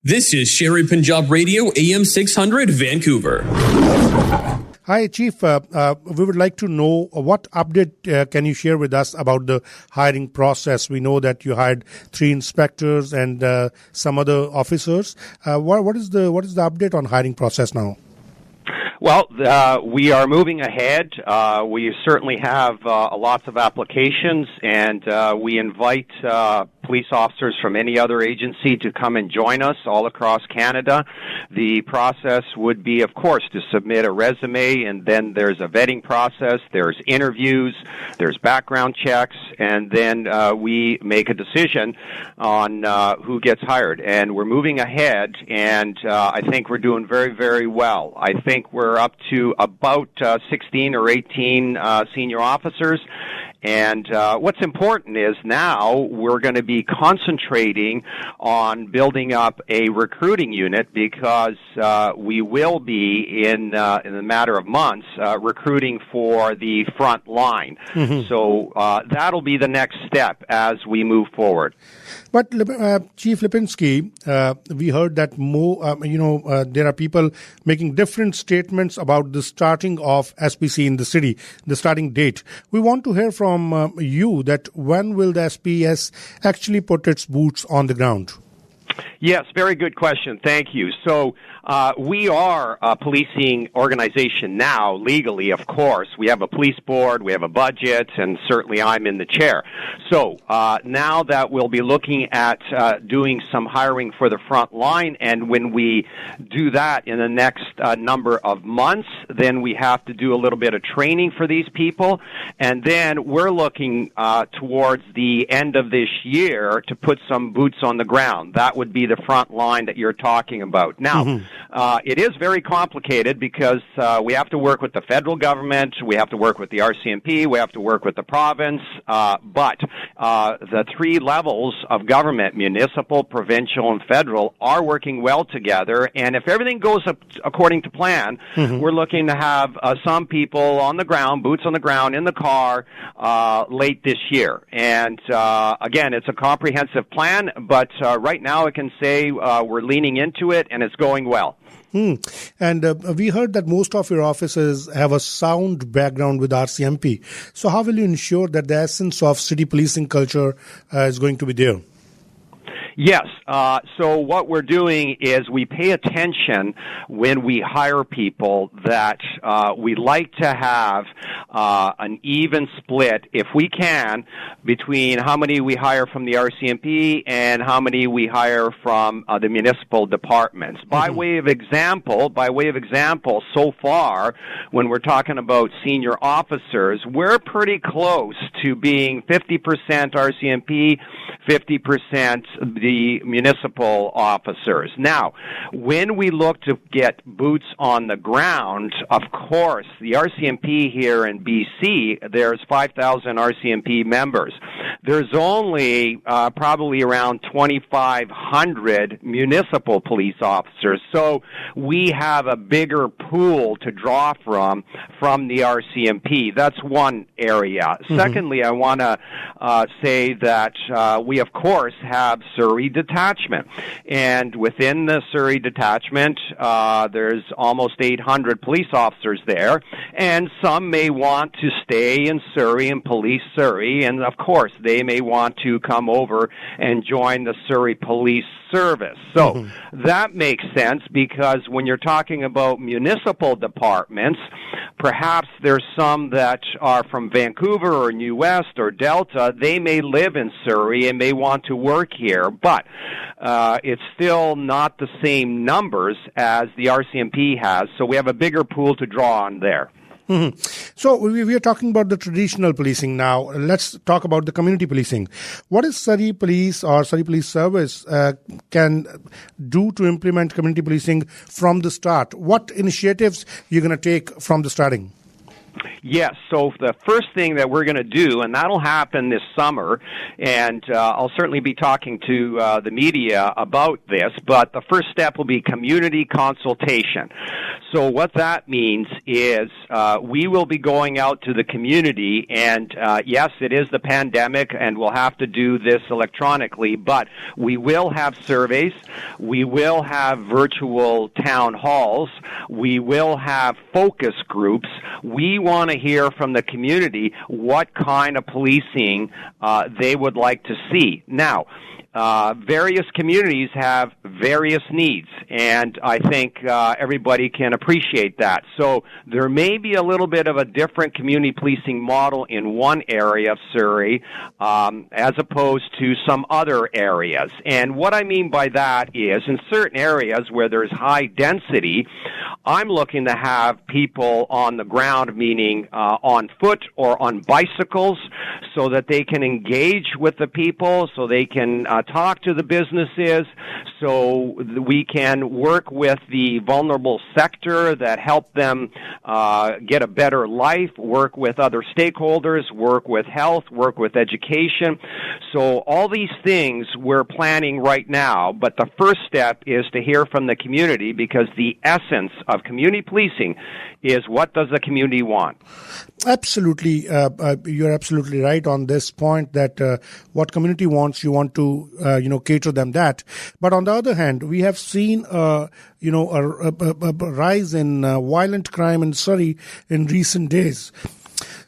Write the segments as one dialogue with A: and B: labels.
A: This is Sherepunjab Radio, AM 600, Vancouver.
B: Hi, Chief. We would like to know what update can you share with us about the hiring process? We know that you hired 3 inspectors and some other officers. What is the update on hiring process now?
C: Well, we are moving ahead. We certainly have lots of applications, and we invite police officers from any other agency to come and join us all across Canada. The process would be, of course, to submit a resume, and then there's a vetting process, there's interviews, there's background checks, and then we make a decision on who gets hired. And we're moving ahead, and I think we're doing very, very well. I think we're up to about 16 or 18 senior officers. And what's important is now we're going to be concentrating on building up a recruiting unit because we will be, in a matter of months, recruiting for the front line. Mm-hmm. So that'll be the next step as we move forward.
B: But Chief Lipinksi, we heard that there are people making different statements about the starting of SPC in the city, the starting date. We want to hear from you that when will the SPS actually put its boots on the ground?
C: Yes, very good question. Thank you. So we are a policing organization now, legally, of course. We have a police board, we have a budget, and certainly I'm in the chair. So now that we'll be looking at doing some hiring for the front line, and when we do that in the next number of months, then we have to do a little bit of training for these people, and then we're looking towards the end of this year to put some boots on the ground. That would be the front line that you're talking about. Now, it is very complicated because we have to work with the federal government, we have to work with the RCMP, we have to work with the province, but the 3 levels of government, municipal, provincial, and federal, are working well together, and if everything goes according to plan, we're looking to have some people on the ground, boots on the ground, in the car, late this year. And again, it's a comprehensive plan, but right now I can say we're leaning into it, and it's going well.
B: And we heard that most of your officers have a sound background with RCMP. So how will you ensure that the essence of city policing culture is going to be there?
C: Yes. So what we're doing is we pay attention when we hire people that we like to have an even split, if we can, between how many we hire from the RCMP and how many we hire from the municipal departments. By way of example, so far, when we're talking about senior officers, we're pretty close to being 50% RCMP, 50% the municipal officers. Now, when we look to get boots on the ground, of course, the RCMP here in BC, there's 5,000 RCMP members. There's only probably around 2,500 municipal police officers. So we have a bigger pool to draw from the RCMP. That's one area. Secondly, I want to say that we, of course, have Surrey detachment. And within the Surrey detachment, there's almost 800 police officers there. And some may want to stay in Surrey and police Surrey. And, of course, they may want to come over and join the Surrey Police Service. So that makes sense because when you're talking about municipal departments, perhaps there's some that are from Vancouver or New West or Delta. They may live in Surrey and may want to work here, but it's still not the same numbers as the RCMP has, so we have a bigger pool to draw on there.
B: So we are talking about the traditional policing now. Let's talk about the community policing. What is Surrey Police or Surrey Police Service can do to implement community policing from the start? What initiatives you're going to take from the starting?
C: Yes, so the first thing that we're going to do, and that'll happen this summer, and I'll certainly be talking to the media about this, but the first step will be community consultation. So what that means is we will be going out to the community, and yes, it is the pandemic, and we'll have to do this electronically, but we will have surveys, we will have virtual town halls, we will have focus groups. We want to hear from the community what kind of policing they would like to see. Now, various communities have various needs, and I think everybody can appreciate that. So there may be a little bit of a different community policing model in one area of Surrey as opposed to some other areas. And what I mean by that is in certain areas where there's high density, I'm looking to have people on the ground, meaning on foot or on bicycles, so that they can engage with the people, so they can talk to the businesses, so we can work with the vulnerable sector that help them get a better life, work with other stakeholders, work with health, work with education. So all these things we're planning right now, but the first step is to hear from the community, because the essence of community policing is what does the community want?
B: Absolutely. You're absolutely right on this point that what community wants, you want to, cater them that. But on the other hand, we have seen, a rise in violent crime in Surrey in recent days.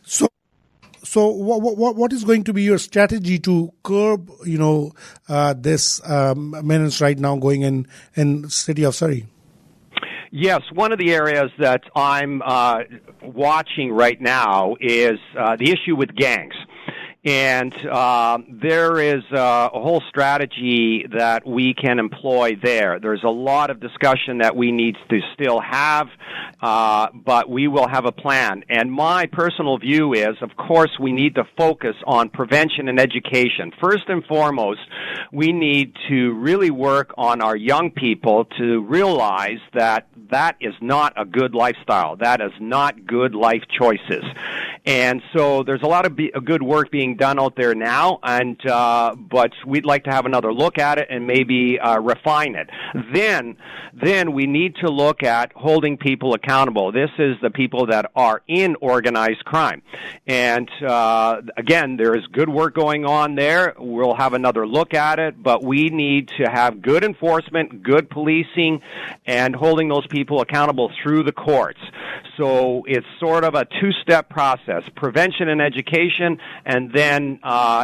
B: So what is going to be your strategy to curb, this menace right now going in city of Surrey?
C: Yes, one of the areas that I'm watching right now is the issue with gangs. And there is a whole strategy that we can employ there. There's a lot of discussion that we need to still have, but we will have a plan. And my personal view is, of course, we need to focus on prevention and education. First and foremost, we need to really work on our young people to realize that that is not a good lifestyle. That is not good life choices. And so there's a lot of good work being done out there now, and but we'd like to have another look at it and maybe refine it. Then we need to look at holding people accountable. This is the people that are in organized crime. And again, there is good work going on there. We'll have another look at it, but we need to have good enforcement, good policing, and holding those people accountable through the courts. So it's sort of a two-step process: prevention and education, and then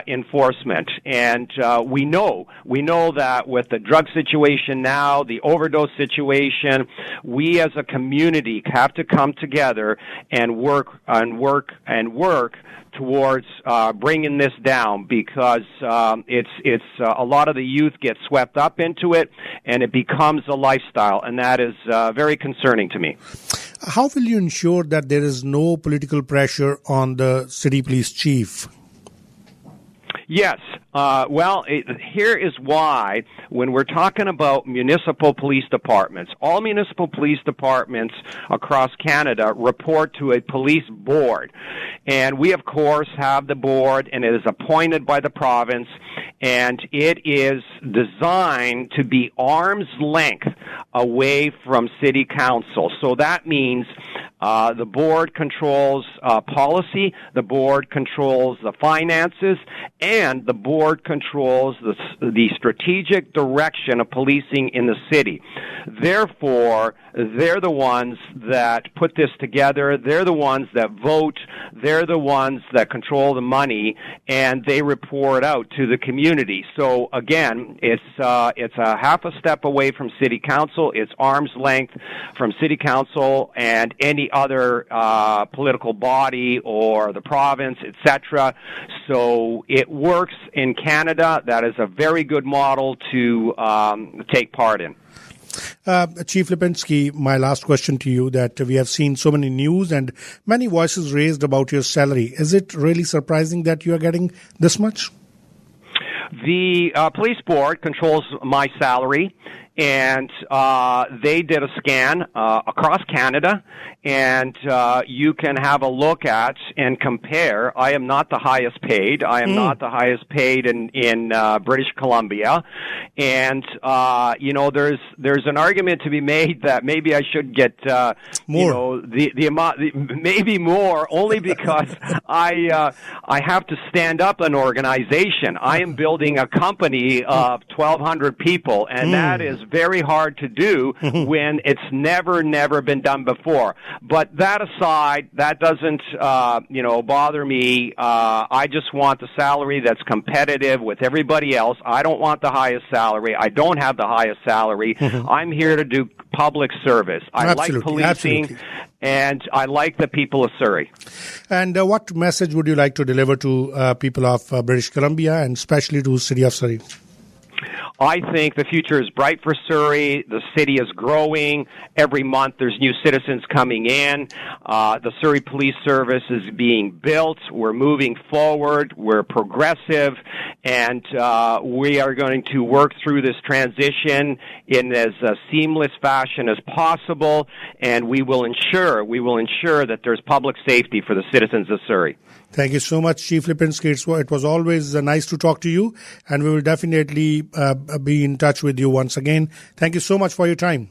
C: enforcement. And we know that with the drug situation now, the overdose situation, we as a community have to come together and work towards bringing this down, because it's a lot of the youth get swept up into it, and it becomes a lifestyle, and that is very concerning to me.
B: How will you ensure that there is no political pressure on the city police chief?
C: Yes. Here is why, when we're talking about municipal police departments, all municipal police departments across Canada report to a police board. And we, of course, have the board, and it is appointed by the province, and it is designed to be arm's length away from city council. So that means the board controls policy, the board controls the finances, and the board controls the strategic direction of policing in the city. Therefore, they're the ones that put this together, they're the ones that vote, they're the ones that control the money, and they report out to the community. So again, it's a half a step away from city council, it's arm's length from city council and any other political body or the province, etc. So it works in Canada. That is a very good model to take part in.
B: Chief Lipinksi, my last question to you, that we have seen so many news and many voices raised about your salary. Is it really surprising that you are getting this much?
C: The police board controls my salary, and they did a scan across Canada, and you can have a look at and compare. I am not the highest paid. I am not the highest paid in British Columbia, and there's an argument to be made that maybe I should get
B: more.
C: The amount, maybe more, only because I have to stand up an organization. I am building a company of 1,200 people, and that is very hard to do when it's never been done before. But that aside, that doesn't bother me. I just want the salary that's competitive with everybody else. I don't want the highest salary. I don't have the highest salary. I'm here to do public service. I like policing, and I like the people of Surrey.
B: And what message would you like to deliver to people of British Columbia, and especially to the city of Surrey?
C: I think the future is bright for Surrey. The city is growing. Every month there's new citizens coming in. The Surrey Police Service is being built. We're moving forward. We're progressive. And we are going to work through this transition in as seamless fashion as possible. And we will ensure that there's public safety for the citizens of Surrey.
B: Thank you so much, Chief Lipinski. It was always nice to talk to you, and we will definitely be in touch with you once again. Thank you so much for your time.